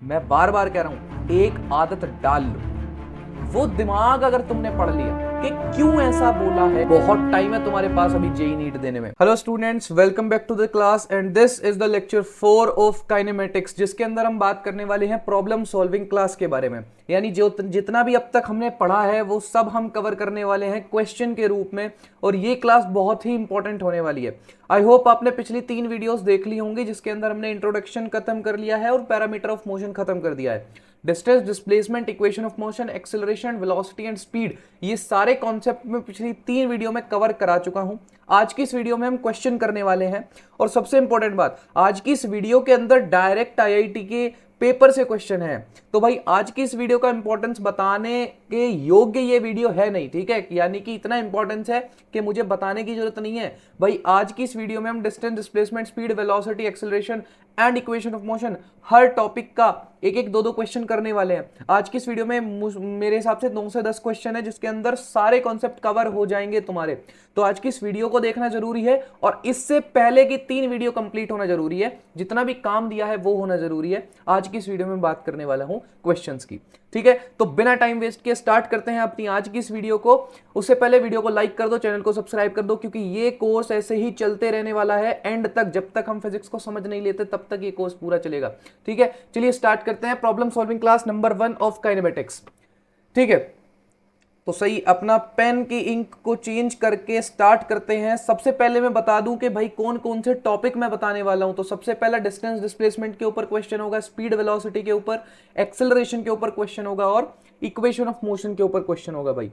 मैं बार बार कह रहा हूं, एक आदत डाल लो। वो दिमाग अगर तुमने पढ़ लिया कि क्यों ऐसा बोला है, बहुत टाइम है तुम्हारे पास अभी जेई नीट देने में। Hello students, welcome back to the class and this is the lecture 4 of kinematics, जिसके अंदर हम बात करने वाले हैं प्रॉब्लम सॉल्विंग क्लास के बारे में। यानी जो जितना भी अब तक हमने पढ़ा है वो सब हम कवर करने वाले हैं क्वेश्चन के रूप में, और ये क्लास बहुत ही इंपॉर्टेंट होने वाली है। आई होप आपने पिछली 3 वीडियोस देख ली होंगी, जिसके अंदर हमने इंट्रोडक्शन खत्म कर लिया है और पैरामीटर ऑफ मोशन खत्म कर दिया है। Distance, displacement, equation of motion, acceleration, velocity and speed, ये सारे कॉन्सेप्ट में पिछली 3 वीडियो में कवर करा चुका हूं। आज की इस वीडियो में हम क्वेश्चन करने वाले हैं, और सबसे इंपॉर्टेंट बात, आज की इस वीडियो के अंदर डायरेक्ट आईआईटी के पेपर से क्वेश्चन है। तो भाई आज की इस वीडियो का इंपॉर्टेंस बताने के योग्य ये वीडियो है नहीं, ठीक है। यानी कि इतना इंपॉर्टेंस है कि मुझे बताने की जरूरत नहीं है। भाई आज की इस वीडियो में हम distance, displacement, speed, velocity, acceleration and equation of motion, her topic का एक एक दो दो क्वेश्चन करने वाले हैं। आज की इस वीडियो में मेरे हिसाब से 9 से 10 क्वेश्चन है, जिसके अंदर सारे कॉन्सेप्ट कवर हो जाएंगे तुम्हारे। तो आज की इस वीडियो को देखना जरूरी है, और इससे पहले की 3 वीडियो कंप्लीट होना जरूरी है। जितना भी काम दिया है वो होना जरूरी है। आज की इस वीडियो में बात करने वाला हूं क्वेश्चंस की, ठीक है। तो बिना टाइम वेस्ट किए स्टार्ट करते हैं अपनी आज की इस वीडियो को। उससे पहले वीडियो को लाइक कर दो, चैनल को सब्सक्राइब कर दो, क्योंकि ये कोर्स ऐसे ही चलते रहने वाला है एंड तक। जब तक हम फिजिक्स को समझ नहीं लेते तब तक ये कोर्स पूरा चलेगा, ठीक है। चलिए स्टार्ट करते हैं problem solving class number 1 of kinematics, ठीक है। तो सही, अपना पेन की इंक को चेंज करके स्टार्ट करते हैं। सबसे पहले मैं बता दूं कि भाई कौन कौन से टॉपिक मैं बताने वाला हूं। तो सबसे पहला डिस्टेंस, डिस्प्लेसमेंट के ऊपर क्वेश्चन होगा, स्पीड, वेलोसिटी के ऊपर, एक्सेलरेशन के ऊपर क्वेश्चन होगा, और इक्वेशन ऑफ मोशन के ऊपर क्वेश्चन होगा भाई।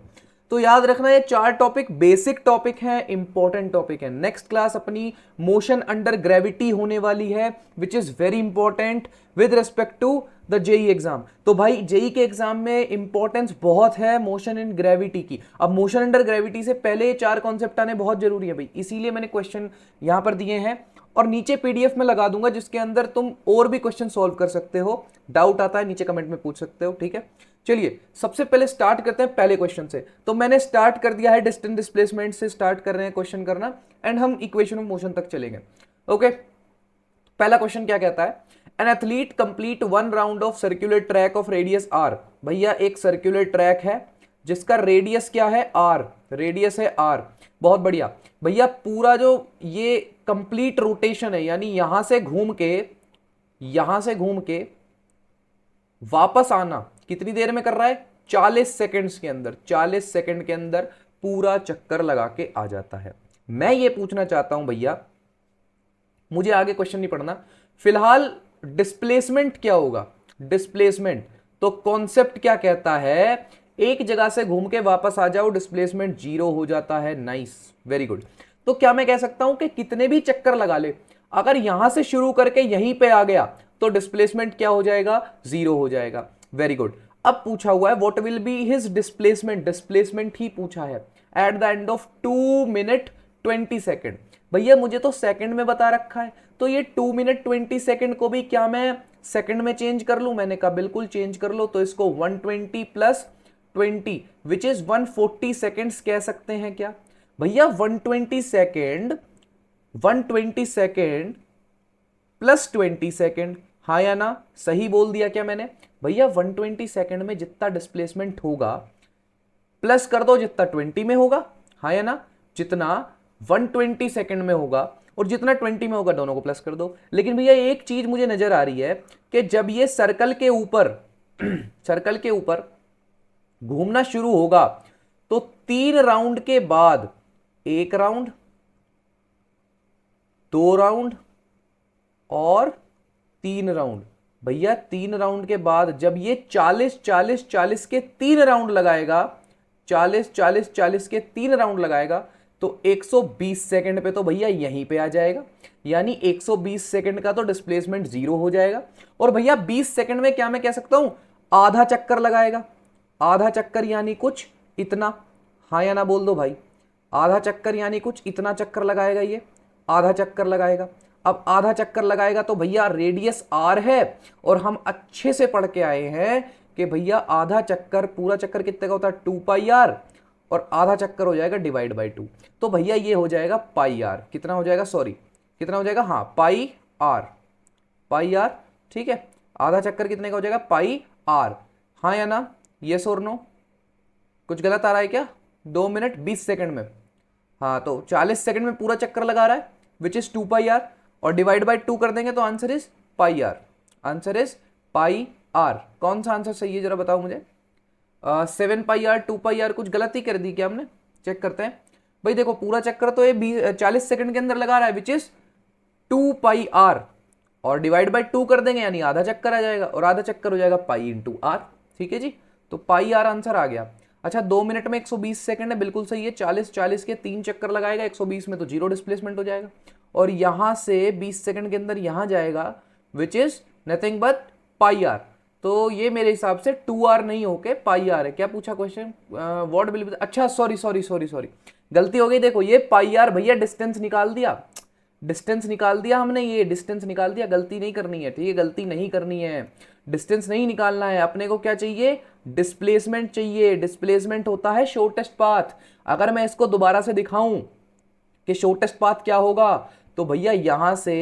तो याद रखना, ये 4 टॉपिक बेसिक टॉपिक हैं, इंपॉर्टेंट टॉपिक है। नेक्स्ट क्लास अपनी मोशन अंडर ग्रेविटी होने वाली है, which is very important with respect to the JEE exam. तो भाई जेई के एग्जाम में इंपॉर्टेंस बहुत है मोशन इन ग्रेविटी की। अब मोशन अंडर ग्रेविटी से पहले ये 4 कॉन्सेप्ट आने बहुत जरूरी है भाई, इसीलिए मैंने क्वेश्चन यहां पर दिए हैं, और नीचे पीडीएफ में लगा दूंगा, जिसके अंदर तुम और भी क्वेश्चन सॉल्व कर सकते हो। डाउट आता है नीचे कमेंट में पूछ सकते हो, ठीक है। चलिए सबसे पहले स्टार्ट करते हैं पहले क्वेश्चन से। तो मैंने स्टार्ट कर दिया है, डिस्टेंस, डिस्प्लेसमेंट से स्टार्ट कर रहे हैं क्वेश्चन करना, एंड हम इक्वेशन ऑफ मोशन तक चलेंगे, ओके। पहला क्वेश्चन क्या कहता है, an athlete complete 1 round of circular track of radius R. भैया एक सर्कुलर ट्रैक है जिसका रेडियस क्या है, आर, रेडियस है आर। बहुत बढ़िया भैया, पूरा जो ये कंप्लीट रोटेशन है, यानी यहां से घूम के वापस आना कितनी देर में कर रहा है, 40 सेकंड्स के अंदर। 40 सेकंड के अंदर पूरा चक्कर लगा के आ जाता है। मैं ये पूछना चाहता हूं भैया, मुझे आगे क्वेश्चन नहीं पढ़ना फिलहाल, डिस्प्लेसमेंट क्या होगा। डिस्प्लेसमेंट तो कॉन्सेप्ट क्या कहता है, एक जगह से घूम के वापस आ जाओ, डिस्प्लेसमेंट 0 हो जाता है। Nice, very good. तो क्या मैं कह सकता हूं कि कितने भी चक्कर लगा ले, अगर यहां से शुरू करके यहीं पे आ गया तो डिस्प्लेसमेंट क्या हो जाएगा, 0 हो जाएगा। Very good. अब पूछा हुआ है what will be his displacement, displacement ही पूछा है at the end of 2 minute 20 second. भैया मुझे तो सेकंड में बता रखा है, तो ये 2 मिनट 20 सेकंड को भी क्या मैं सेकंड में चेंज कर लूं। मैंने कहा बिल्कुल चेंज कर लो। तो इसको 120 प्लस 20 विच इज 140 सेकेंड्स कह सकते हैं क्या भैया। 120 सेकेंड प्लस 20 सेकेंड, हाँ या ना, सही बोल दिया क्या मैंने भैया। 120 सेकेंड में जितना डिस्प्लेसमेंट होगा प्लस कर दो जितना 20 में होगा, हाँ या ना। जितना 120 सेकेंड में होगा और जितना 20 में होगा दोनों को प्लस कर दो। लेकिन भैया एक चीज मुझे नजर आ रही है कि जब ये सर्कल के ऊपर सर्कल के ऊपर घूमना शुरू होगा तो 3 राउंड के बाद 1 राउंड, 2 राउंड और 3 राउंड। भैया 3 राउंड के बाद जब ये 40 40 40 के 3 राउंड लगाएगा, 40 40 40 के 3 राउंड लगाएगा, तो 120 सेकंड पे तो भैया यहीं पे आ जाएगा। यानी 120 सेकंड का तो डिस्प्लेसमेंट 0 हो जाएगा। और भैया 20 सेकंड में क्या मैं कह सकता हूं, आधा चक्कर लगाएगा। आधा चक्कर यानी कुछ इतना, हाँ या ना बोल दो भाई। आधा चक्कर यानी कुछ इतना चक्कर लगाएगा, ये आधा चक्कर लगाएगा। अब आधा चक्कर लगाएगा तो भैया रेडियस आर है, और हम अच्छे से पढ़ के आए हैं कि भैया आधा चक्कर, पूरा चक्कर कितने का होता है, 2 पाई आर, और आधा चक्कर हो जाएगा डिवाइड बाई 2। तो भैया ये हो जाएगा पाई आर। कितना हो जाएगा, सॉरी कितना हो जाएगा, हाँ पाई आर, पाई आर, ठीक है। आधा चक्कर कितने का हो जाएगा, पाई आर। हाँ या ना, यस और नो? कुछ गलत आ रहा है क्या? 2 मिनट 20 सेकंड में, हाँ तो 40 सेकंड में पूरा चक्कर लगा रहा है, विच इज 2 पाई आर, और डिवाइड बाय 2 कर देंगे तो answer is pi R. Answer is pi R. कौन सा आंसर सही है जरा बताओ मुझे? 7 पाई आर, 2 पाई आर, कुछ गलती कर दी क्या हमने? चेक करते हैं भाई। देखो पूरा चक्कर तो ये 40 सेकंड के अंदर लगा रहा है, विच इज 2 पाई आर, और डिवाइड बाय 2 कर देंगे यानी आधा चक्कर आ जाएगा, और आधा चक्कर हो जाएगा पाई इंटू आर। ठीक है जी, तो पाई आर आंसर आ गया। अच्छा 2 मिनट में 120 सेकंड है, बिल्कुल सही है। 40 के 3 चक्कर लगाएगा, 120 में तो जीरो डिस्प्लेसमेंट हो जाएगा, और यहां से 20 सेकंड के अंदर यहां जाएगा, which is nothing but pi R. तो ये मेरे हिसाब से 2 आर नहीं होके पाई आर है। क्या पूछा क्वेश्चन? व्हाट विल बी, अच्छा सॉरी, गलती हो गई। देखो ये पाई आर भैया डिस्टेंस निकाल दिया, डिस्टेंस निकाल दिया हमने, ये डिस्टेंस निकाल दिया। गलती नहीं करनी है, ठीक है, गलती नहीं करनी है, डिस्टेंस नहीं निकालना है अपने को। क्या चाहिए? डिस्प्लेसमेंट चाहिए। डिस्प्लेसमेंट होता है शॉर्टेस्ट पाथ। अगर मैं इसको दोबारा से दिखाऊं कि शॉर्टेस्ट पाथ क्या होगा, तो भैया यहां से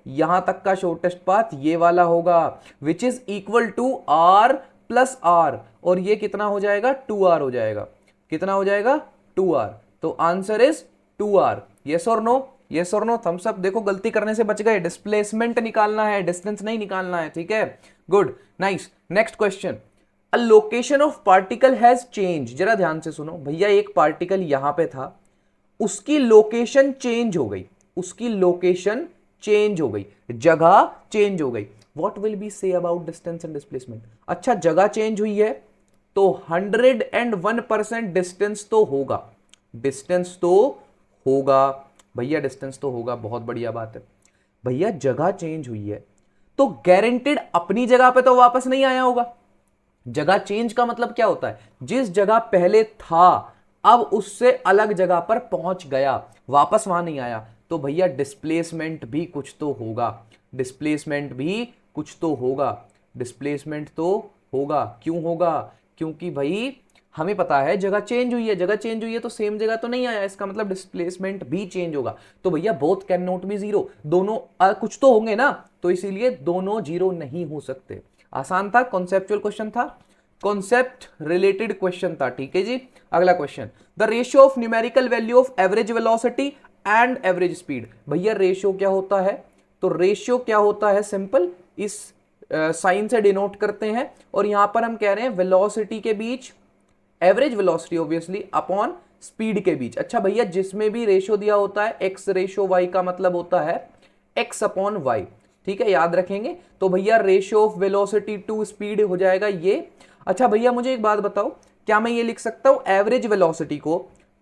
यहां तक का शॉर्टेस्ट पाथ ये वाला होगा, which is equal to R plus R, और ये कितना हो जाएगा? 2 आर हो जाएगा। कितना हो जाएगा? 2 आर। तो आंसर इज 2 आर। यस और नो? यस और नो, थम्स अप। देखो गलती करने से बच गए, डिस्प्लेसमेंट निकालना है, डिस्टेंस नहीं निकालना है। ठीक है, good, nice. Next question, a location of particle has change. जरा ध्यान से सुनो भैया, एक पार्टिकल यहां पे था, उसकी लोकेशन चेंज हो गई, उसकी लोकेशन चेंज हो गई, जगह चेंज हो गई। What will B say about distance and displacement? अच्छा जगह चेंज हुई है तो 101% डिस्टेंस तो होगा, डिस्टेंस तो होगा भैया, डिस्टेंस तो होगा। बहुत बढ़िया बात है भैया, जगह चेंज हुई है तो गारंटेड अपनी जगह पे तो वापस नहीं आया होगा। जगह चेंज का मतलब क्या होता है? जिस जगह पहले था अब उससे अलग जगह पर पहुंच गया, वापस वहां नहीं आया। तो भैया डिस्प्लेसमेंट भी कुछ तो होगा, डिस्प्लेसमेंट भी कुछ तो होगा, डिस्प्लेसमेंट तो होगा। क्यों होगा? क्योंकि भाई हमें पता है जगह चेंज हुई है, जगह चेंज हुई है तो सेम जगह तो नहीं आया, इसका मतलब डिस्प्लेसमेंट भी चेंज होगा। तो भैया both can not be zero, दोनों कुछ तो होंगे ना, तो इसीलिए दोनों जीरो नहीं हो सकते। आसान था, कॉन्सेप्चुअल क्वेश्चन था, कॉन्सेप्ट रिलेटेड क्वेश्चन था। ठीक है जी, अगला question, the ratio of numerical value of average velocity and average speed. भैया रेशियो क्या होता है? तो रेशियो क्या होता है? सिंपल, इस साइन से डिनोट करते हैं, और यहां पर हम कह रहे हैं वेलोसिटी के बीच, average velocity obviously upon speed के बीच। अच्छा भैया जिसमें भी रेशियो दिया होता है एक्स रेशियो वाई का मतलब होता है एक्स अपॉन वाई। ठीक है, याद रखेंगे। तो भैया ratio of velocity to speed हो जाएगा ये। अच्छा भैया मुझे एक बात बताओ, क्या मैं ये लिख सकता हूं एवरेज वेलोसिटी को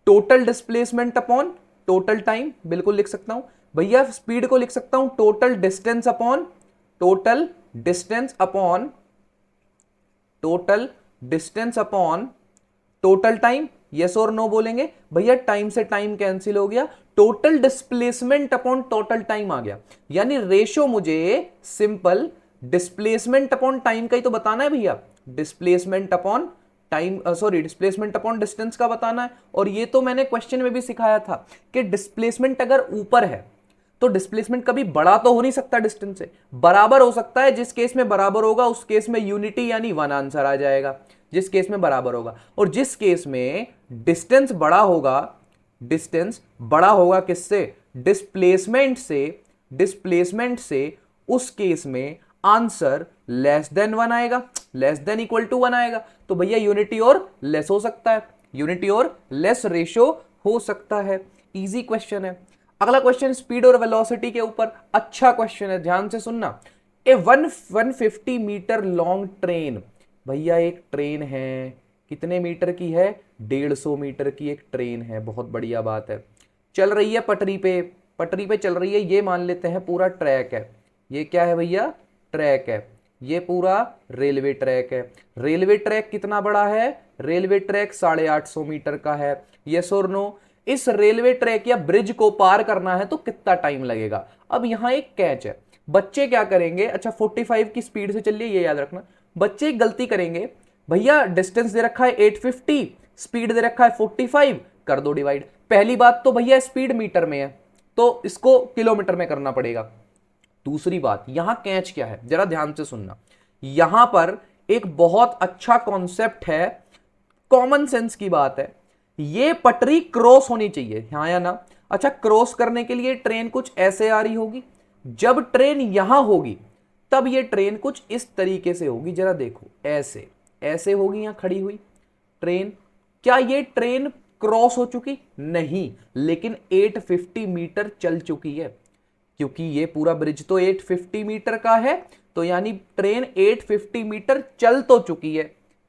total displacement upon total time? बिल्कुल लिख सकता हूं। भैया स्पीड को लिख सकता हूं total distance upon total distance upon total distance upon total time. Yes और नो बोलेंगे भैया, टाइम से टाइम कैंसिल हो गया, total displacement upon total time आ गया। यानी रेशो मुझे सिंपल डिस्प्लेसमेंट अपॉन टाइम का ही तो बताना है भैया, displacement upon time, sorry displacement upon distance का बताना है। और ये तो मैंने क्वेश्चन में भी सिखाया था कि डिस्प्लेसमेंट अगर ऊपर है तो डिस्प्लेसमेंट कभी बड़ा तो हो नहीं सकता डिस्टेंस से, बराबर हो सकता है। जिस केस में बराबर होगा उस केस में यूनिटी यानी वन आंसर आ जाएगा, जिस केस में बराबर होगा। और जिस केस में डिस्टेंस बड़ा होगा, डिस्टेंस बड़ा होगा किससे? डिस्प्लेसमेंट से, डिस्प्लेसमेंट से, उस केस में आंसर लेस देन वन आएगा, less than equal to one आएगा। तो भैया यूनिटी और लेस हो सकता है, यूनिटी और लेस रेशियो हो सकता है। इजी क्वेश्चन है। अगला क्वेश्चन स्पीड और वेलोसिटी के ऊपर, अच्छा क्वेश्चन है, ध्यान से सुनना। ए 150 मीटर लॉन्ग ट्रेन, भैया एक ट्रेन है, कितने मीटर की है? 150 मीटर की एक ट्रेन है। बहुत बढ़िया बात है। चल रही है पटरी पे, पटरी पे चल रही है, ये मान लेते हैं पूरा ट्रैक है। ये क्या है भैया? ट्रैक है। ये पूरा रेलवे ट्रैक है। रेलवे ट्रैक कितना बड़ा है? रेलवे ट्रैक 850 मीटर का है। यस और नो? इस रेलवे ट्रैक या ब्रिज को पार करना है तो कितना टाइम लगेगा? अब यहां एक कैच है, बच्चे क्या करेंगे? अच्छा 45 की स्पीड से चलिए, ये याद रखना। बच्चे एक गलती करेंगे, भैया डिस्टेंस दे रखा है 850, स्पीड दे रखा है 45, कर दो डिवाइड। पहली बात तो भैया स्पीड मीटर में है तो इसको किलोमीटर में करना पड़ेगा। दूसरी बात, यहां कैच क्या है, जरा ध्यान से सुनना। यहां पर एक बहुत अच्छा कॉन्सेप्ट है, कॉमन सेंस की बात है, ये पटरी क्रॉस होनी चाहिए, हाँ या ना। अच्छा, क्रॉस करने के लिए ट्रेन कुछ ऐसे आ रही होगी, जब ट्रेन यहां होगी तब ये ट्रेन कुछ इस तरीके से होगी, जरा देखो, ऐसे ऐसे होगी यहां खड़ी हुई ट्रेन। क्या ये ट्रेन क्रॉस हो चुकी? नहीं, लेकिन 850 मीटर चल चुकी है, क्योंकि ये पूरा ब्रिज तो 850 मीटर का है, तो यानी ट्रेन 850 मीटर चल तो चुकी है,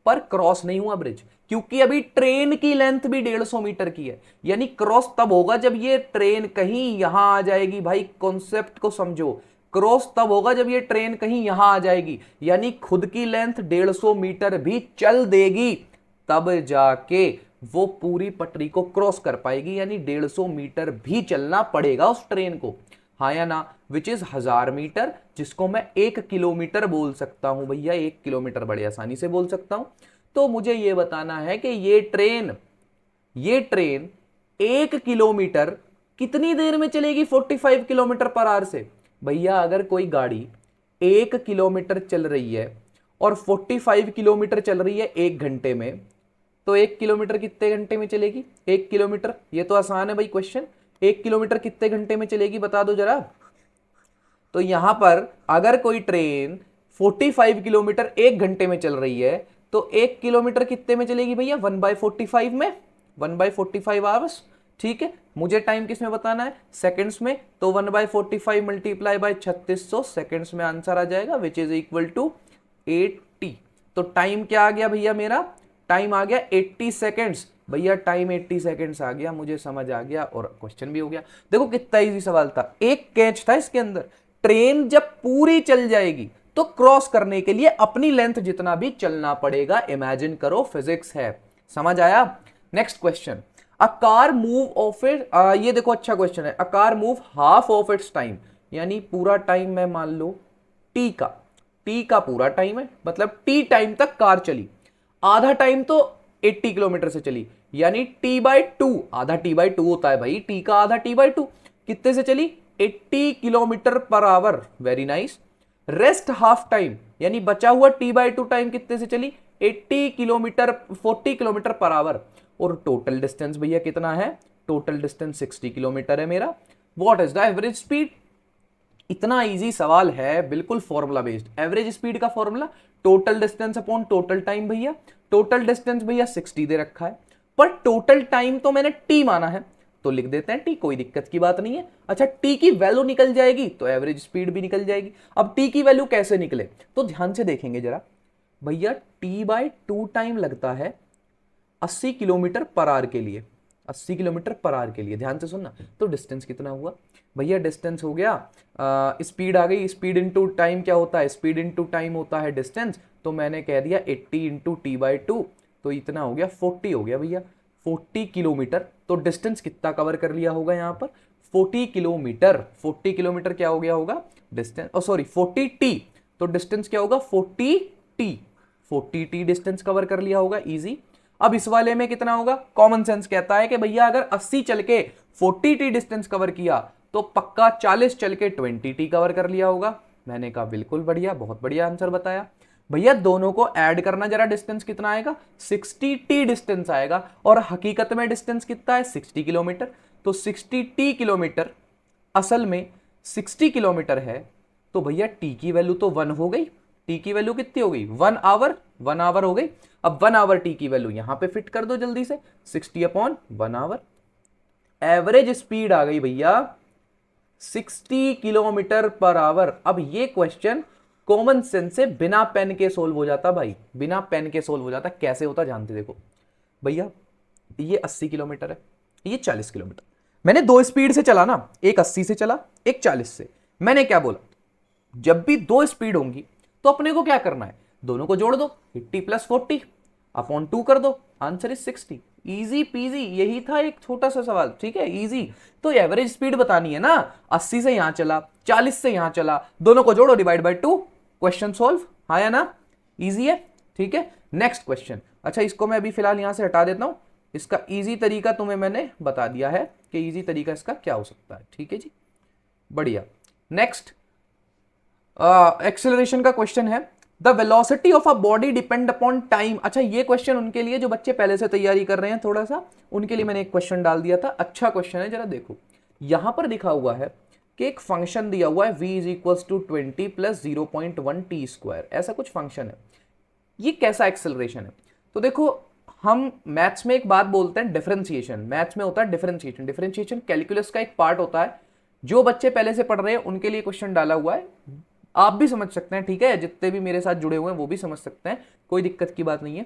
पर क्रॉस नहीं हुआ ब्रिज, क्योंकि अभी ट्रेन की लेंथ भी 150 मीटर की है। यानी क्रॉस तब होगा जब ये ट्रेन कहीं यहां आ जाएगी, भाई कॉन्सेप्ट को समझो। क्रॉस तब होगा जब ये ट्रेन कहीं यहां आ जाएगी, यानी खुद की लेंथ 150 मीटर भी चल देगी, तब जाके वो पूरी पटरी को क्रॉस कर पाएगी, यानी 150 मीटर भी चलना पड़ेगा उस ट्रेन को, हाँ या ना, विच इज 1000 मीटर, जिसको मैं 1 किलोमीटर बोल सकता हूं भैया, 1 किलोमीटर बड़े आसानी से बोल सकता हूं। तो मुझे यह बताना है कि ये ट्रेन 1 किलोमीटर कितनी देर में चलेगी 45 किलोमीटर पर आवर से। भैया अगर कोई गाड़ी 1 किलोमीटर चल रही है और 45 किलोमीटर चल रही है 1 घंटे में, तो 1 किलोमीटर कितने घंटे में चलेगी? 1 किलोमीटर, ये तो आसान है भाई क्वेश्चन, 1 किलोमीटर कितने घंटे में चलेगी बता दो जरा। तो यहां पर अगर कोई ट्रेन 45 किलोमीटर 1 घंटे में चल रही है, तो 1 किलोमीटर कितने में चलेगी भैया? 1/45 में, 1/45 आवर्स। ठीक है, मुझे टाइम किस में बताना है? सेकंड्स में, तो 1/45 मल्टीप्लाई बाय 3600 सेकंड्स में आंसर आ जाएगा, विच इज इक्वल टू 80। तो टाइम क्या आ गया भैया मेरा? टाइम आ गया 80 सेकेंड्स। भैया टाइम 80 सेकेंड्स आ गया, मुझे समझ आ गया और क्वेश्चन भी हो गया। देखो कितना इजी सवाल था, एक कैच था इसके अंदर। ट्रेन जब पूरी चल जाएगी तो क्रॉस करने के लिए अपनी लेंथ जितना भी चलना पड़ेगा। इमेजिन करो, फिजिक्स है, समझ आया? Next question, a car move of it, ये देखो अच्छा क्वेश्चन है, a car move half of its time, यानी पूरा टाइम मैं मान लो टी का पूरा टाइम है, मतलब टी टाइम तक कार चली, आधा टाइम तो 80 किलोमीटर से चली, यानी t/2, आधा t/2 होता है भाई, टी का आधा t/2, कितने से चली? 80 kilometre per hour, very nice. Rest half time, यानी बचा हुआ t/2 टाइम कितने से चली? 80 किलोमीटर, 40 किलोमीटर पर आवर। और टोटल डिस्टेंस भैया कितना है? टोटल डिस्टेंस 60 किलोमीटर है मेरा। What is the average speed? इतना इजी सवाल है, बिल्कुल फॉर्मूला बेस्ड। एवरेज स्पीड का formula total distance upon total time भैया। टोटल डिस्टेंस भैया 60 दे रखा है, पर टोटल टाइम तो मैंने टी माना है, तो लिख देते हैं टी, कोई दिक्कत की बात नहीं है। अच्छा, टी की वैल्यू निकल जाएगी तो एवरेज स्पीड भी निकल जाएगी। अब टी की वैल्यू कैसे निकले, तो ध्यान से देखेंगे जरा भैया। t/2 टाइम लगता है 80 किलोमीटर पर आवर के लिए, 80 किलोमीटर पर आवर के लिए, ध्यान से सुनना। तो डिस्टेंस कितना हुआ भैया? डिस्टेंस हो गया, स्पीड आ गई, स्पीड इनटू टाइम क्या होता है? स्पीड इनटू टाइम होता है डिस्टेंस, तो मैंने कह दिया 80 इंटू t/2, तो इतना हो गया 40 हो गया भैया, 40 किलोमीटर। तो डिस्टेंस कितना कवर कर लिया होगा यहाँ पर? 40 किलोमीटर। 40 किलोमीटर क्या हो गया होगा डिस्टेंस, ओ सॉरी 40 टी, तो डिस्टेंस क्या होगा? 40 टी, 40 टी डिस्टेंस कवर कर लिया होगा, इजी। अब इस वाले में कितना होगा? कॉमन सेंस कहता है कि भैया अगर 80 चल के 40 टी डिस्टेंस कवर किया, तो पक्का 40 चल के 20 टी कवर कर लिया होगा। मैंने कहा बिल्कुल बढ़िया, बहुत बढ़िया आंसर बताया भैया। दोनों को ऐड करना जरा, डिस्टेंस कितना आएगा? 60 टी डिस्टेंस आएगा, और हकीकत में डिस्टेंस कितना है? 60 किलोमीटर। तो 60 टी किलोमीटर असल में 60 किलोमीटर है, तो भैया टी की वैल्यू तो 1 हो गई। टी की वैल्यू कितनी हो गई? 1 आवर, 1 आवर हो गई। अब 1 आवर टी की वैल्यू यहां पे फिट कर दो जल्दी से, 60/1 आवर। एवरेज स्पीड आ गई भैया 60 किलोमीटर पर आवर। अब ये क्वेश्चन कॉमन सेंस से बिना पेन के सोल्व हो जाता भाई, बिना पेन के सोल्व हो जाता। कैसे होता जानते? देखो भैया, ये 80 किलोमीटर है, ये 40 किलोमीटर, मैंने दो स्पीड से चला ना, एक 80 से चला, एक 40 से। मैंने क्या बोला? जब भी दो स्पीड होंगी तो अपने को क्या करना है? दोनों को जोड़ दो, 80 + 40 अपॉन 2 कर दो, आंसर इज 60। इजी पीजी, यही था एक छोटा सा सवाल, ठीक है, इजी। तो एवरेज स्पीड बतानी है ना, 80 से यहां चला, 40 से यहां चला, दोनों को जोड़ो, डिवाइड बाय 2, क्वेश्चन सोल्व। हाँ या ना? इजी है, ठीक है। Next question. अच्छा, इसको मैं अभी फिलहाल यहां से हटा देता हूं। इसका इजी तरीका तुम्हें मैंने बता दिया है कि इजी तरीका इसका क्या हो सकता है, ठीक है जी, बढ़िया। नेक्स्ट एक्सेलरेशन का क्वेश्चन है। The velocity of a body depend upon time. अच्छा ये क्वेश्चन उनके लिए जो बच्चे पहले से तैयारी कर रहे हैं, थोड़ा सा उनके लिए मैंने एक क्वेश्चन डाल दिया था। अच्छा क्वेश्चन है, जरा देखो। यहां पर लिखा हुआ है कि एक फंक्शन दिया हुआ है v is equal to 20 plus 0.1 T square, ऐसा कुछ फंक्शन है। ये कैसा एक्सेलरेशन है? तो देखो, हम मैथ्स में एक बात बोलते हैं डिफरेंशिएशन। मैथ्स में होता है डिफरेंशिएशन। डिफरेंशिएशन कैलकुलस का एक पार्ट होता है। जो बच्चे पहले से पढ़ रहे हैं उनके लिए क्वेश्चन डाला हुआ है, आप भी समझ सकते हैं, ठीक है? जितने भी मेरे साथ जुड़े हुए हैं वो भी समझ सकते हैं, कोई दिक्कत की बात नहीं है।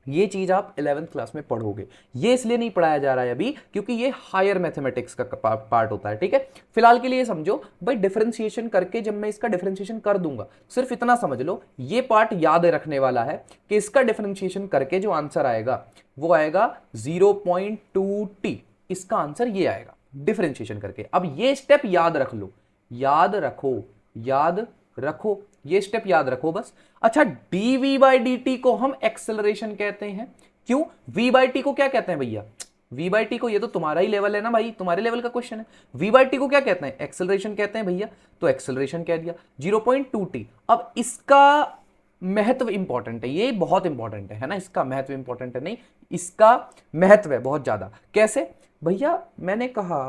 ये चीज आप 11th क्लास में पढ़ोगे। ये इसलिए नहीं पढ़ाया जा रहा है अभी क्योंकि ये हायर मैथमेटिक्स का पार्ट होता है, ठीक है? फिलहाल के लिए समझो भाई, डिफरेंशिएशन करके जब मैं इसका डिफरेंशिएशन कर दूंगा, सिर्फ इतना समझ लो, ये पार्ट याद रखने वाला है कि इसका डिफरेंशिएशन करके जो आंसर आएगा वो आएगा 0.2t। इसका आंसर ये आएगा डिफरेंशिएशन करके। अब ये स्टेप याद रख लो, याद रखो, याद रखो, ये स्टेप याद रखो बस। अच्छा, dv बाई डी टी को हम एक्सेलरेशन कहते हैं। क्यों? v बाई टी को क्या कहते हैं भैया? v बाई टी को, ये तो तुम्हारा ही लेवल है ना भाई, तुम्हारे लेवल का क्वेश्चन है। v बाई टी को क्या कहते हैं? एक्सेलरेशन कहते हैं भैया, तो एक्सेलरेशन कह दिया 0.2t। अब इसका महत्व इंपॉर्टेंट है, ये बहुत इंपॉर्टेंट है ना, इसका महत्व इंपॉर्टेंट है नहीं, इसका महत्व है बहुत ज्यादा। कैसे भैया? मैंने कहा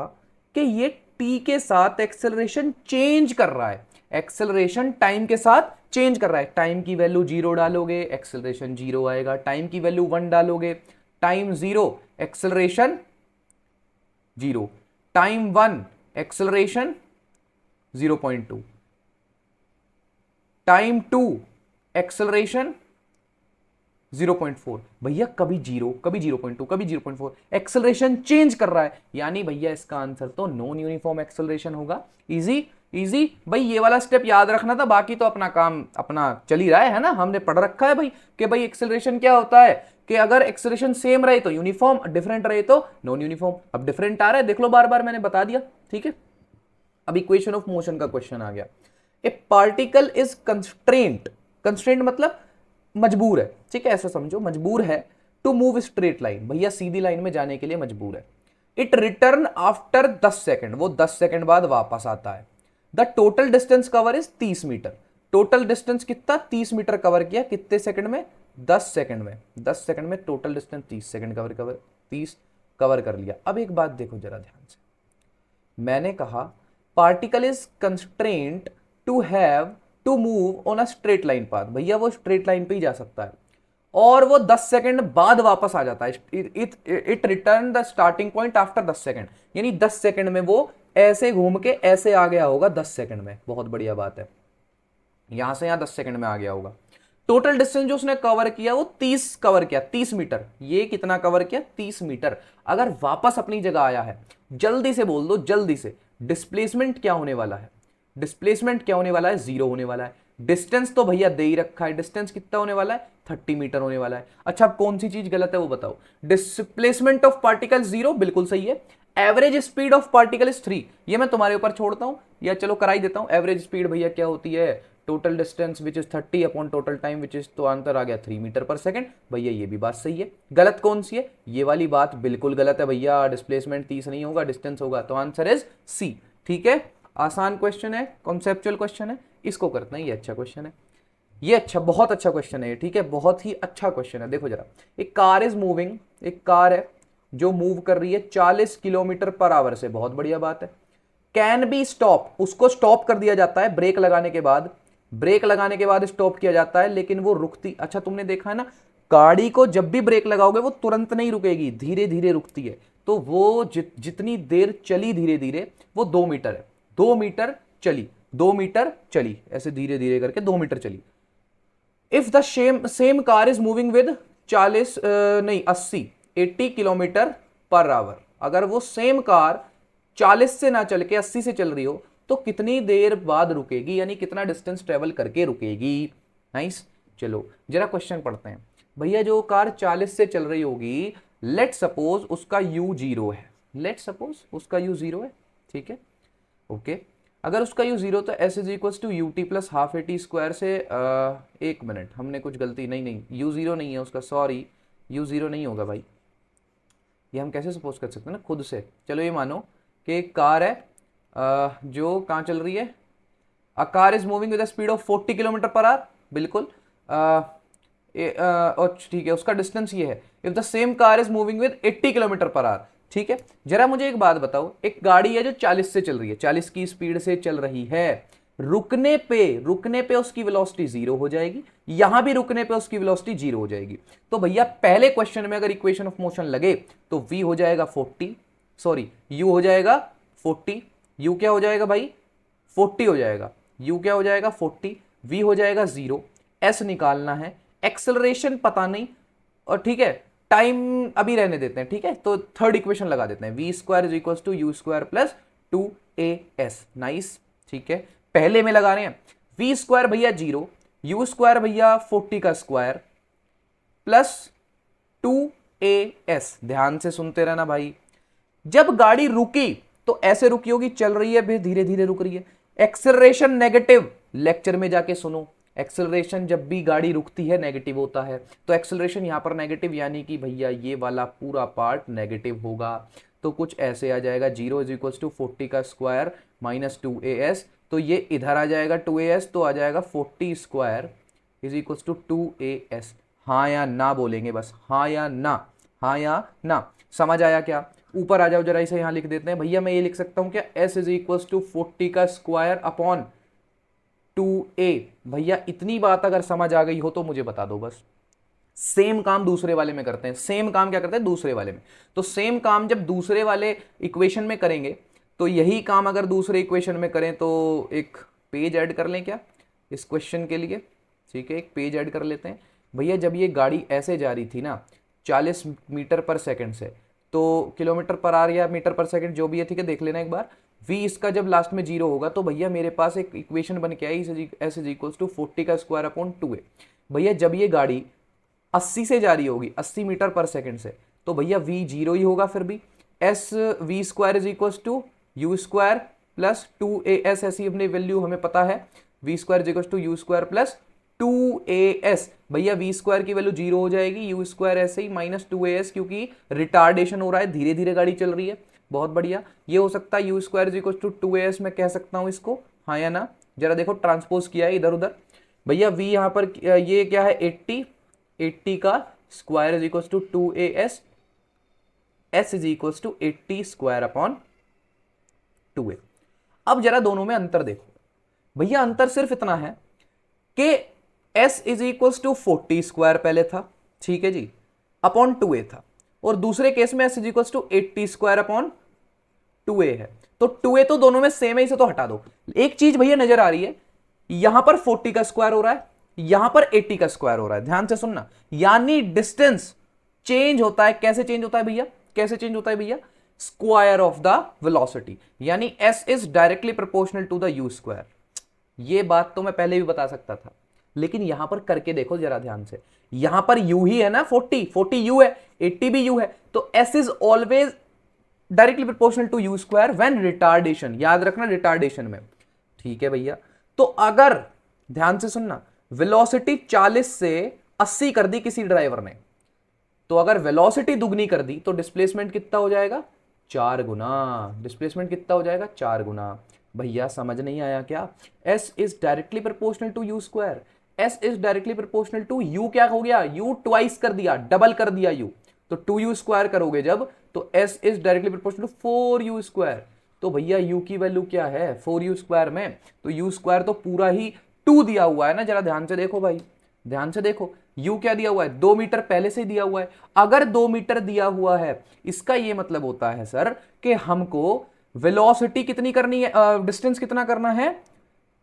कि ये t के साथ एक्सेलरेशन चेंज कर रहा है। एक्सेलरेशन टाइम के साथ चेंज कर रहा है। टाइम की वैल्यू 0 डालोगे, एक्सेलरेशन 0 आएगा। टाइम की वैल्यू 1 डालोगे, time 0, acceleration 0। Time 1, acceleration 0.2। Time 2, acceleration 0.4। भैया कभी 0, कभी 0.2, कभी 0.4, एक्सेलरेशन चेंज कर रहा है, यानी भैया इसका आंसर तो नॉन यूनिफॉर्म एक्सेलरेशन होगा। इजी इजी भाई, ये वाला स्टेप याद रखना था, बाकी तो अपना काम अपना चल ही रहा है ना। हमने पढ़ रखा है भाई कि भाई एक्सेलरेशन क्या होता है, कि अगर एक्सेलरेशन सेम रहे तो यूनिफॉर्म, डिफरेंट रहे तो नॉन यूनिफॉर्म। अब डिफरेंट आ रहा है, देख लो, बार बार मैंने बता दिया, ठीक है? अब इक्वेशन ऑफ मोशन का क्वेश्चन आ गया। ए पार्टिकल इज कंस्ट्रेंट, कंस्ट्रेंट मतलब मजबूर है, ठीक है? ऐसा समझो, मजबूर है टू मूव स्ट्रेट लाइन, भैया सीधी लाइन में जाने के लिए मजबूर है। इट रिटर्न आफ्टर 10 सेकेंड, वो 10 सेकेंड बाद वापस आता है। The total distance cover is 30 metre. Total distance कितना? 30 मीटर कवर किया, कितने सेकंड में? 10 सेकंड में। 10 सेकंड में total distance 30 second cover 30 cover कर लिया। अब एक बात देखो जरा ध्यान से, मैंने कहा particle is constraint to have to move on a straight line path, भैया वो स्ट्रेट लाइन पे ही जा सकता है, और वो 10 सेकंड बाद वापस आ जाता है। It return the starting point after 10 second, यानी 10 सेकंड में वो ऐसे घूम के ऐसे आ गया होगा 10 सेकंड में। बहुत बढ़िया बात है, यहां से यहां 10 सेकंड में आ गया होगा। टोटल डिस्टेंस जो उसने कवर किया वो 30 कवर किया, 30 मीटर। ये कितना कवर किया? 30 मीटर। अगर वापस अपनी जगह आया है, जल्दी से बोल दो, जल्दी से, डिस्प्लेसमेंट क्या होने वाला है? डिस्प्लेसमेंट क्या होने वाला है? 0 होने वाला है। डिस्टेंस तो भैया दे ही रखा है, डिस्टेंस कितना होने वाला है? 30 मीटर होने वाला है। अच्छा, अब कौन सी चीज गलत है वो बताओ? डिस्प्लेसमेंट ऑफ पार्टिकल 0 बिल्कुल सही है। Average speed of particle is 3, ये मैं तुम्हारे ऊपर छोड़ता हूं, या चलो कराई देता हूं। एवरेज स्पीड भैया क्या होती है? Total distance which is 30 upon total time which is, तो आंसर आ गया 3 मीटर पर सेकंड। भैया ये भी बात सही है। गलत कौन सी है? ये वाली बात बिल्कुल गलत है भैया, डिस्प्लेसमेंट 30 नहीं होगा, डिस्टेंस होगा, तो आंसर इज सी, ठीक है? आसान क्वेश्चन है, कॉन्सेप्चुअल क्वेश्चन है, इसको करते हैं। ये अच्छा क्वेश्चन है, ये अच्छा, बहुत अच्छा क्वेश्चन है, ठीक है? बहुत ही अच्छा क्वेश्चन है। देखो जरा, एक कार इज मूविंग, एक कार है जो मूव कर रही है 40 किलोमीटर पर आवर से, बहुत बढ़िया बात है। कैन बी स्टॉप, उसको स्टॉप कर दिया जाता है ब्रेक लगाने के बाद, ब्रेक लगाने के बाद स्टॉप किया जाता है, लेकिन वो रुकती, अच्छा तुमने देखा है ना, गाड़ी को जब भी ब्रेक लगाओगे वो तुरंत नहीं रुकेगी, धीरे धीरे रुकती है। तो वो जितनी देर चली धीरे धीरे, वो 2 मीटर है। 2 मीटर चली, 2 मीटर चली, ऐसे धीरे धीरे करके 2 मीटर चली। If the same car is moving with 80 kilometre per hour, अगर वो सेम कार 40 से ना चल के 80 से चल रही हो, तो कितनी देर बाद रुकेगी, यानी कितना डिस्टेंस ट्रेवल करके रुकेगी। नाइस, चलो जरा क्वेश्चन पढ़ते हैं। भैया जो कार 40 से चल रही होगी, लेट सपोज उसका u 0 है, लेट सपोज उसका u 0 है, ठीक है? ओके, अगर उसका u 0 तो s is equal to u T plus half a T square से, एक मिनट, हमने कुछ गलती, नहीं u 0 नहीं है उसका, सॉरी, u 0 नहीं होगा भाई, ये हम कैसे सपोज कर सकते हैं ना खुद से। चलो ये मानो कि एक कार है जो कहाँ चल रही है, a car is moving with the speed of 40 kilometre per hour, बिल्कुल। और ठीक है, उसका डिस्टेंस ये है, if the same car is moving with 80 kilometre per hour. ठीक है, जरा मुझे एक बात बताओ, एक गाड़ी है जो 40 से चल रही है, 40 की स्पीड से चल रही है, रुकने पे उसकी वेलोसिटी जीरो हो जाएगी, यहां भी रुकने पे उसकी वेलोसिटी जीरो हो जाएगी। तो भैया पहले क्वेश्चन में अगर इक्वेशन ऑफ मोशन लगे तो v हो जाएगा 40, सॉरी u हो जाएगा 40, u क्या हो जाएगा भाई 40 हो जाएगा, u क्या हो जाएगा 40, v हो जाएगा 0, s निकालना है, एक्सेलरेशन पता नहीं, और ठीक है टाइम अभी रहने देते हैं। ठीक है, तो थर्ड इक्वेशन लगा देते हैं, v square is equal to u square plus 2as। Nice, ठीक है, पहले में लगा रहे हैं वी स्क्वायर भैया 0, यू स्क्वायर भैया 40 का स्क्वायर प्लस 2as। ध्यान से सुनते रहना भाई, जब गाड़ी रुकी तो ऐसे रुकी होगी, चल रही है फिर धीरे धीरे रुक रही है, एक्सेलरेशन नेगेटिव, लेक्चर में जाके सुनो, एक्सेलरेशन जब भी गाड़ी रुकती है नेगेटिव होता है, तो एक्सेलरेशन यहां पर नेगेटिव, यानी कि भैया ये वाला पूरा पार्ट नेगेटिव होगा। तो कुछ ऐसे आ जाएगा 0 इज इक्वल टू 40 का स्क्वायर माइनस 2as, तो ये इधर आ जाएगा 2as, तो आ जाएगा 40 square is equal to 2as। हाँ या ना बोलेंगे बस, हाँ या ना, हाँ या ना, समझ आया क्या? ऊपर आ जाओ जरा, इसे यहां लिख देते हैं भैया, मैं ये लिख सकता हूं क्या, s इज इक्वल टू 40 का स्क्वायर अपॉन 2a। भैया इतनी बात अगर समझ आ गई हो तो मुझे बता दो बस। सेम काम दूसरे वाले में करते हैं, सेम काम क्या करते हैं दूसरे वाले में, तो सेम काम जब दूसरे वाले इक्वेशन में करेंगे तो यही काम अगर दूसरे इक्वेशन में करें तो एक पेज ऐड कर लें क्या इस क्वेश्चन के लिए। ठीक है, एक पेज ऐड कर लेते हैं भैया। जब ये गाड़ी ऐसे जा रही थी ना 40 मीटर पर सेकंड से, तो किलोमीटर पर आवर या मीटर पर सेकंड जो भी है, ठीक है, देख लेना एक बार। v इसका जब लास्ट में 0 होगा तो भैया मेरे पास एक इक्वेशन बन के आई, s इज इक्वल टू 40 का स्क्वायर अपॉन 2a। भैया जब ये गाड़ी 80 से जा रही होगी, 80 मीटर पर सेकंड से, तो भैया v 0 ही होगा फिर भी। s v square is equal to u square plus 2as, ऐसी अपनी वैल्यू हमें पता है, v square is equal to u square plus 2as। भैया v स्क्वायर की वैल्यू 0 हो जाएगी, u स्क्वायर ऐसे ही माइनस 2as, क्योंकि रिटार्डेशन हो रहा है, धीरे धीरे गाड़ी चल रही है। बहुत बढ़िया, ये हो सकता है u square is equal to 2as, मैं कह सकता हूं इसको, हाँ या ना? जरा देखो, ट्रांसपोज किया है इधर उधर भैया। v यहां पर ये क्या है 80 का square is equal to 2as, s is equal to 80 square upon 2a। अब जरा दोनों में अंतर देखो भैया, अंतर सिर्फ इतना है कि s is equal to 40 square पहले था, ठीक है जी, अपॉन 2a था, और दूसरे केस में s is equal to 80 square upon 2a है। तो 2a तो दोनों में सेम है, इसे तो हटा दो। एक चीज भैया नजर आ रही है, यहां पर 40 का स्क्वायर हो रहा है, यहां पर 80 का स्क्वायर हो रहा है, ध्यान से सुनना, यानी डिस्टेंस चेंज होता है। कैसे चेंज होता है भैया, कैसे चेंज होता है भैया? स्क्वायर ऑफ द वेलोसिटी, यानी s is directly proportional to the u square. ये बात तो मैं पहले भी बता सकता था, लेकिन यहां पर करके देखो जरा ध्यान से, यहां पर u ही है ना, 40 u है, 80 भी u है, तो s is always directly proportional to u square when retardation, याद रखना रिटार्डेशन में। ठीक है भैया, तो अगर ध्यान से सुनना, वेलोसिटी 40 से 80 कर दी किसी ड्राइवर ने, तो अगर वेलोसिटी दुगनी कर दी तो डिस्प्लेसमेंट कितना हो जाएगा? 4 गुना। डिस्प्लेसमेंट कितना हो जाएगा? 4 गुना। भैया समझ नहीं आया क्या? s is directly proportional to u square, s is directly proportional to u, क्या हो गया? u ट्वाइस कर दिया, डबल कर दिया u, तो 2u स्क्वायर करोगे जब, तो s is directly proportional to 4u square. तो भैया u की वैल्यू क्या है 4u स्क्वायर में? तो u स्क्वायर तो पूरा ही 2 दिया हुआ है ना, जरा ध्यान से देखो भाई, ध्यान से देखो, u क्या दिया हुआ है? 2 मीटर पहले से दिया हुआ है। अगर 2 मीटर दिया हुआ है, इसका ये मतलब होता है सर कि हमको वेलोसिटी कितनी करनी है, डिस्टेंस कितना करना है?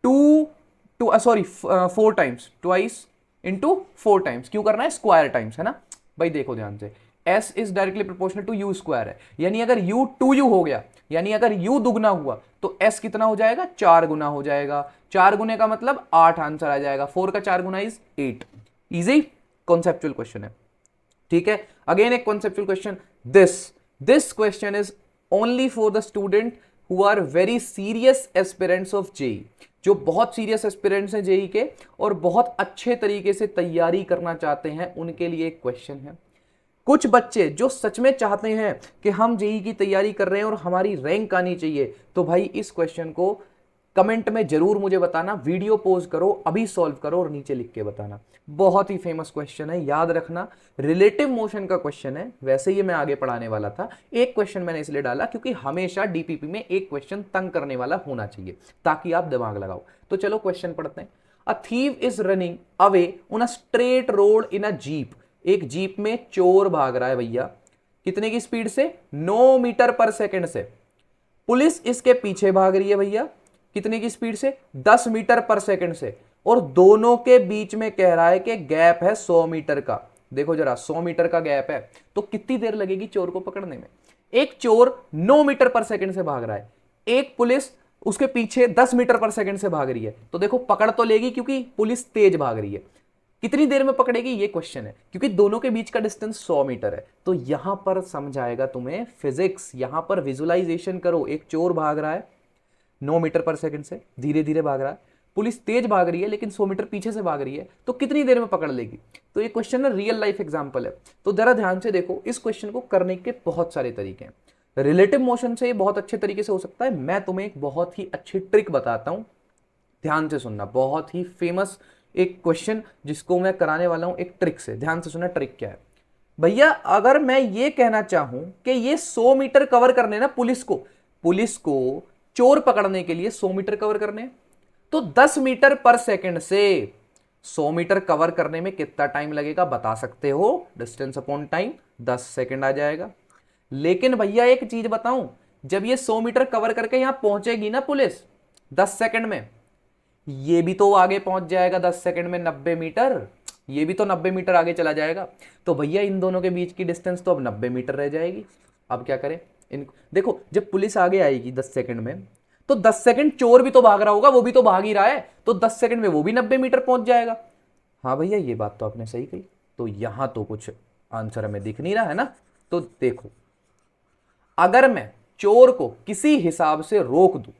4 टाइम्स, ट्वाइस इंटू 4 टाइम्स। क्यों करना है? स्क्वायर टाइम्स, है ना भाई? देखो ध्यान से, s is directly proportional to u square है, यानी अगर u 2u हो गया, यानी अगर u दुगना हुआ तो s कितना हो जाएगा? 4 गुना हो जाएगा। 4 गुने का मतलब 8 आंसर आ जाएगा। 4 का 4 गुना इज 8। इजी कॉन्सेप्चुअल क्वेश्चन है, ठीक है। अगेन एक conceptual question, this question is only for the student who are very serious aspirants of JEE, जो बहुत सीरियस एस्पिरेंट्स हैं जेई के और बहुत अच्छे तरीके से तैयारी करना चाहते हैं, उनके लिए एक क्वेश्चन है। कुछ बच्चे जो सच में चाहते हैं कि हम जेई की तैयारी कर रहे हैं और हमारी रैंक आनी चाहिए, तो भाई इस क्वेश्चन को कमेंट में जरूर मुझे बताना, वीडियो पॉज करो, अभी सॉल्व करो और नीचे लिख के बताना। बहुत ही फेमस क्वेश्चन है, याद रखना, रिलेटिव मोशन का क्वेश्चन है। वैसे ये मैं आगे पढ़ाने वाला था, एक क्वेश्चन मैंने इसलिए डाला क्योंकि हमेशा डीपीपी में एक क्वेश्चन तंग करने वाला होना चाहिए ताकि आप दिमाग लगाओ। तो चलो क्वेश्चन पढ़ते हैं। A thief is running away on a straight road in a jeep. एक जीप में चोर भाग रहा है भैया, कितने की स्पीड से? 9 मीटर पर सेकंड से। पुलिस इसके पीछे भाग रही है भैया, कितने की स्पीड से? 10 मीटर पर सेकंड से। और दोनों के बीच में कह रहा है कि गैप है 100 मीटर का। देखो जरा, 100 मीटर का गैप है तो कितनी देर लगेगी चोर को पकड़ने में? एक चोर 9 मीटर पर सेकंड से भाग रहा है, एक पुलिस उसके पीछे 10 मीटर पर सेकंड से भाग रही है, तो देखो पकड़ तो लेगी क्योंकि पुलिस तेज भाग रही है। कितनी देर में पकड़ेगी ये क्वेश्चन है, क्योंकि दोनों के बीच का डिस्टेंस 100 मीटर है। तो यहां पर समझाएगा तुम्हें फिजिक्स, यहां पर विजुलाइजेशन करो। एक चोर भाग रहा है 9 मीटर पर सेकंड से, धीरे धीरे भाग रहा है, पुलिस तेज भाग रही है लेकिन 100 मीटर पीछे से भाग रही है, तो कितनी देर में पकड़ लेगी? तो ये क्वेश्चन ना रियल लाइफ एग्जांपल है, तो जरा ध्यान से देखो। इस क्वेश्चन को करने के बहुत सारे तरीके हैं। रिलेटिव मोशन से ये बहुत अच्छे तरीके से हो सकता है। मैं तुम्हें एक बहुत ही अच्छी ट्रिक बताता हूं, ध्यान से सुनना। बहुत ही फेमस एक क्वेश्चन जिसको मैं कराने वाला हूं एक ट्रिक से, ध्यान से सुनना। ट्रिक क्या है भैया? अगर मैं ये कहना चाहूं कि ये 100 मीटर कवर करने ना पुलिस को चोर पकड़ने के लिए 100 मीटर कवर करने, तो 10 मीटर पर सेकंड से 100 मीटर कवर करने में कितना टाइम लगेगा बता सकते हो? डिस्टेंस अपॉन टाइम, 10 सेकंड आ जाएगा। लेकिन भैया एक चीज बताऊं, जब ये 100 मीटर कवर करके यहां पहुंचेगी ना पुलिस 10 सेकंड में, ये भी तो आगे पहुंच जाएगा 10 सेकंड में 90 मीटर, ये भी तो 90 मीटर आगे चला जाएगा। तो भैया इन दोनों के बीच की डिस्टेंस तो अब 90 मीटर रह जाएगी। अब क्या करें? देखो, जब पुलिस आगे आएगी 10 सेकंड में, तो 10 सेकंड चोर भी तो भाग रहा होगा, वो भी तो भाग ही रहा है, तो 10 सेकंड में वो भी 90 मीटर पहुंच जाएगा। हाँ भैया, ये बात तो आपने सही कही। तो यहां तो कुछ आंसर हमें दिख नहीं रहा है ना। तो देखो, अगर मैं चोर को किसी हिसाब से रोक दूं,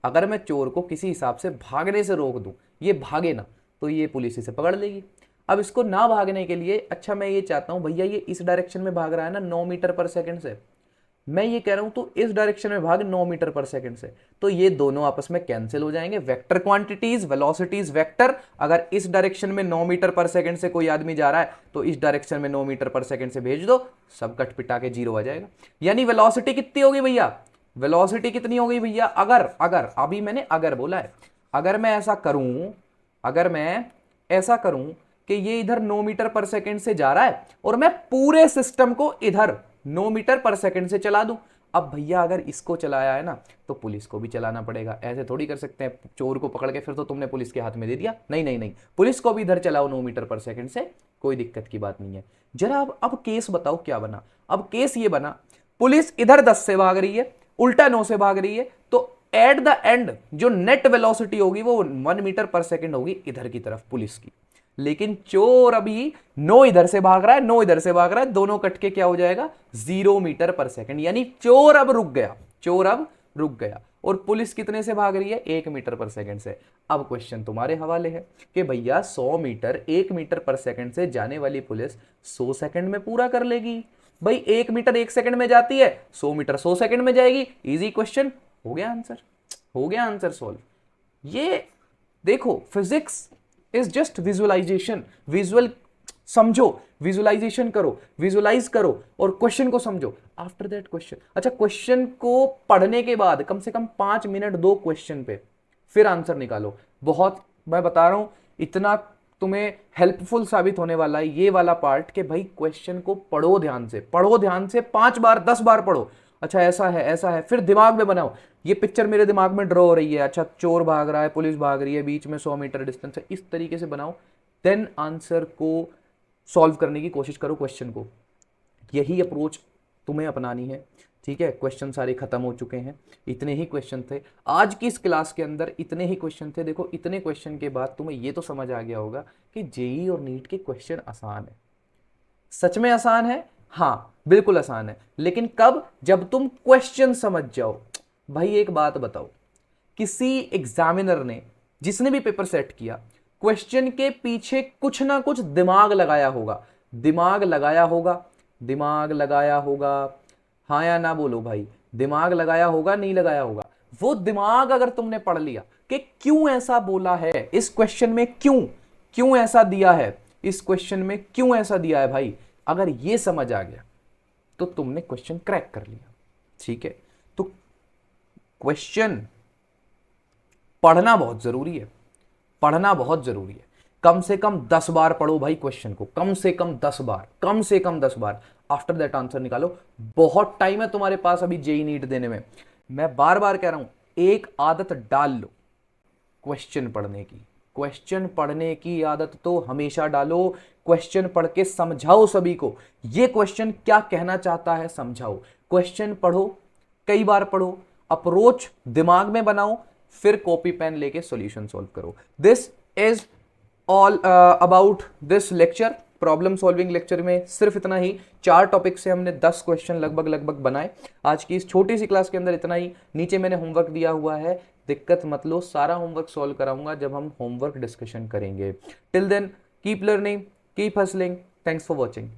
अगर मैं चोर को किसी हिसाब से भागने से रोक दूं, ये भागे ना, तो ये पुलिस इसे पकड़ लेगी। अब इसको ना भागने के लिए, अच्छा मैं ये चाहता हूं भैया ये इस डायरेक्शन में भाग रहा है ना 9 मीटर पर सेकंड से, मैं ये कह रहा हूं तो इस डायरेक्शन में भाग 9 मीटर पर सेकंड से, तो ये दोनों आपस में कैंसिल हो जाएंगे। Vector quantities, velocities vector. अगर इस डायरेक्शन में 9 मीटर पर सेकंड से कोई आदमी जा रहा है तो इस डायरेक्शन में 9 मीटर पर सेकंड से भेज दो, सब कट पिटा के 0 आ जाएगा। यानी वेलोसिटी कितनी होगी भैया? वेलोसिटी कितनी हो गई भैया? अगर अगर अभी मैंने अगर बोला है, अगर मैं ऐसा करूं, अगर मैं ऐसा करूं कि ये इधर 9 मीटर पर सेकंड से जा रहा है और मैं पूरे सिस्टम को इधर 9 मीटर पर सेकंड से चला दूं, अब भैया अगर इसको चलाया है ना तो पुलिस को भी चलाना पड़ेगा। ऐसे थोड़ी कर सकते हैं चोर को पकड़ के फिर तो तुमने पुलिस के हाथ में दे दिया। नहीं नहीं नहीं, पुलिस को भी इधर चलाओ 9 मीटर पर सेकंड से, कोई दिक्कत की बात नहीं है। जरा अब केस बताओ क्या बना। अब केस ये बना, पुलिस इधर 10 से भाग रही है, उल्टा 9 से भाग रही है, तो एट द एंड जो नेट वेलोसिटी होगी वो 1 मीटर पर सेकंड होगी इधर की तरफ पुलिस की। लेकिन चोर अभी 9 इधर से भाग रहा है, 9 इधर से भाग रहा है, दोनों कट के क्या हो जाएगा? 0 मीटर पर सेकंड। यानी चोर अब रुक गया, चोर अब रुक गया। और पुलिस कितने से भाग रही है? 1 मीटर पर सेकंड से। अब क्वेश्चन तुम्हारे हवाले है कि भैया 100 मीटर 1 मीटर पर सेकंड से जाने वाली पुलिस 100 सेकंड में पूरा कर लेगी। भाई 1 मीटर 1 सेकंड में जाती है, 100 मीटर 100 सेकंड में जाएगी। इजी क्वेश्चन, हो गया आंसर, हो गया आंसर सॉल्व। ये देखो, physics is just visualization. Visual समझो, विजुअलाइजेशन करो, विजुअलाइज करो और क्वेश्चन को समझो। आफ्टर दैट क्वेश्चन, अच्छा क्वेश्चन को पढ़ने के बाद कम से कम 5 मिनट दो क्वेश्चन पे, फिर आंसर निकालो। बहुत, मैं बता रहा हूं, इतना तुम्हें हेल्पफुल साबित होने वाला है ये वाला पार्ट कि भाई क्वेश्चन को पढ़ो ध्यान से, पढ़ो ध्यान से, 5 बार 10 बार पढ़ो। अच्छा ऐसा है, ऐसा है, फिर दिमाग में बनाओ। ये पिक्चर मेरे दिमाग में ड्रॉ हो रही है, अच्छा चोर भाग रहा है, पुलिस भाग रही है, बीच में 100 मीटर डिस्टेंस है, इस तरीके से बनाओ। देन आंसर को सॉल्व करने की कोशिश करो क्वेश्चन को। यही अप्रोच तुम्हें अपनानी है, ठीक है। क्वेश्चन सारे खत्म हो चुके हैं, इतने ही क्वेश्चन थे आज की इस क्लास के अंदर, इतने ही क्वेश्चन थे। देखो इतने क्वेश्चन के बाद तुम्हें ये तो समझ आ गया होगा कि जेईई और नीट के क्वेश्चन आसान है। सच में आसान है, हाँ बिल्कुल आसान है, लेकिन कब? जब तुम क्वेश्चन समझ जाओ। भाई एक बात बताओ, किसी एग्जामिनर ने, जिसने भी पेपर सेट किया, क्वेश्चन के पीछे कुछ ना कुछ दिमाग लगाया होगा, दिमाग लगाया होगा, दिमाग लगाया होगा। हाँ या ना बोलो भाई, दिमाग लगाया होगा नहीं लगाया होगा? वो दिमाग अगर तुमने पढ़ लिया कि क्यों ऐसा बोला है, इस क्वेश्चन में क्यों क्यों ऐसा दिया है, इस क्वेश्चन में क्यों ऐसा दिया है भाई, अगर ये समझ आ गया तो तुमने क्वेश्चन क्रैक कर लिया। ठीक है, तो क्वेश्चन पढ़ना बहुत जरूरी है, पढ़ना बहुत जरूरी है। कम से कम 10 बार पढ़ो भाई क्वेश्चन को, कम से कम 10 बार, कम से कम 10 बार। आफ्टर दैट आंसर निकालो। बहुत टाइम है तुम्हारे पास अभी जेई नीट देने में। मैं बार बार कह रहा हूं, एक आदत डाल लो क्वेश्चन पढ़ने की। क्वेश्चन पढ़ने की आदत तो हमेशा डालो। क्वेश्चन पढ़ के समझाओ सभी को, ये क्वेश्चन क्या कहना चाहता है समझाओ। क्वेश्चन पढ़ो, कई बार पढ़ो, अप्रोच दिमाग में बनाओ, फिर कॉपी पेन लेके सॉल्यूशन सॉल्व करो। This is all about this lecture. Problem solving lecture में सिर्फ इतना ही। 4 टॉपिक से हमने 10 क्वेश्चन लगभग बनाए आज की इस छोटी सी क्लास के अंदर। इतना ही। नीचे मैंने होमवर्क दिया हुआ है, दिक्कत मत लो, सारा होमवर्क सॉल्व कराऊंगा जब हम होमवर्क डिस्कशन करेंगे। Till then keep learning, keep hustling. Thanks for watching.